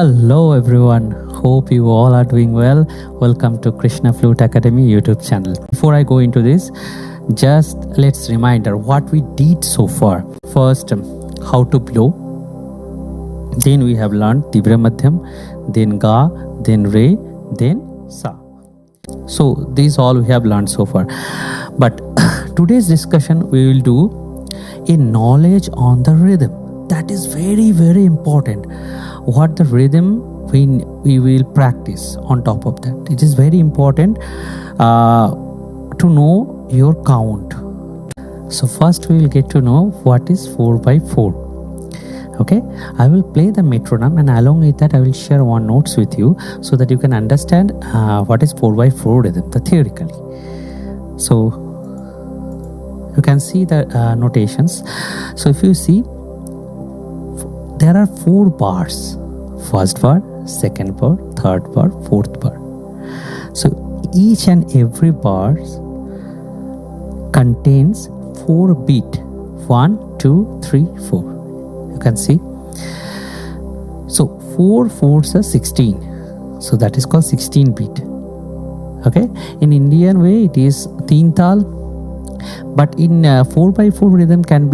Hello everyone, hope you all are doing well. Welcome to Krishna Flute Academy YouTube channel. Before I go into this, just let's reminder what we did so far. First, how to blow. Then we have learned Tibra Madhyam, then Ga, then Re, then Sa. So these all we have learned so far. But today's discussion we will do a knowledge on the rhythm. That is very, very important. What the rhythm we will practice on top of that. It is very important to know your count. So first we will get to know what is 4/4. Okay, I will play the metronome and along with that I will share one notes with you so that you can understand what is 4/4 rhythm, theoretically. So you can see the notations. So if you see, there are 4 bars. First bar, second bar, third bar, fourth bar. So each and every bar contains 4 beat. 1, 2, 3, 4. You can see. So 4 4s are 16. So that is called 16 beat. Okay. In Indian way it is teen tal. But in 4/4 rhythm can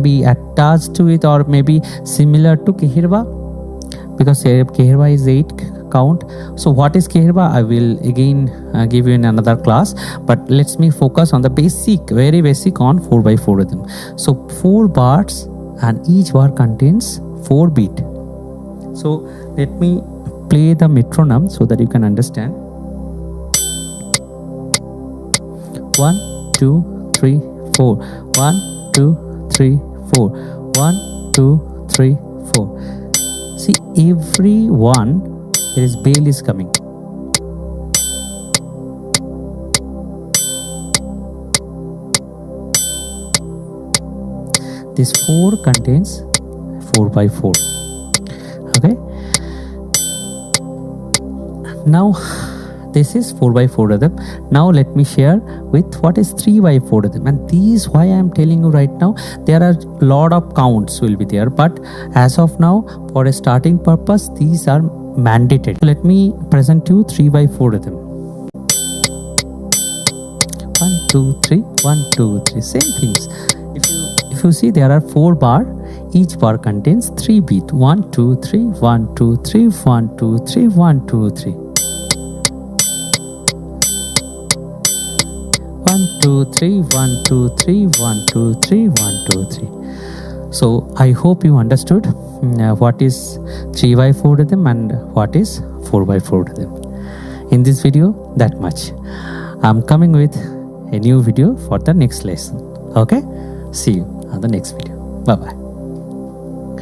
be attached to it or maybe similar to Kehirwa, because Kehirwa is 8 count. So what is Kehirwa I will again give you in another class, but let's me focus on the basic, very basic on 4/4 rhythm. So 4 bars and each bar contains 4 beat. So let me play the metronome so that you can understand. 1 2 3 4. 1 2 3 4. 1 2 3 4. See, every one there is bell is coming. This 4 contains 4/4. Okay. Now this is 4/4 rhythm. Now let me share with what is 3/4 rhythm. And these, why I am telling you right now, there are lot of counts will be there, but as of now for a starting purpose these are mandated. Let me present you 3/4 rhythm. 1 2 3 1 2 3. Same things. If you see, there are 4 bar. Each bar contains 3 beat. 1 2 3 1 2 3 1 2 3 1 2 3. 1 2 3 1 2 3 1 2 3 1 2 3. So I hope you understood what is 3/4 rhythm and what is 4/4 rhythm. In this video, that much. I'm coming with a new video for the next lesson. Okay, see you on the next video. Bye bye.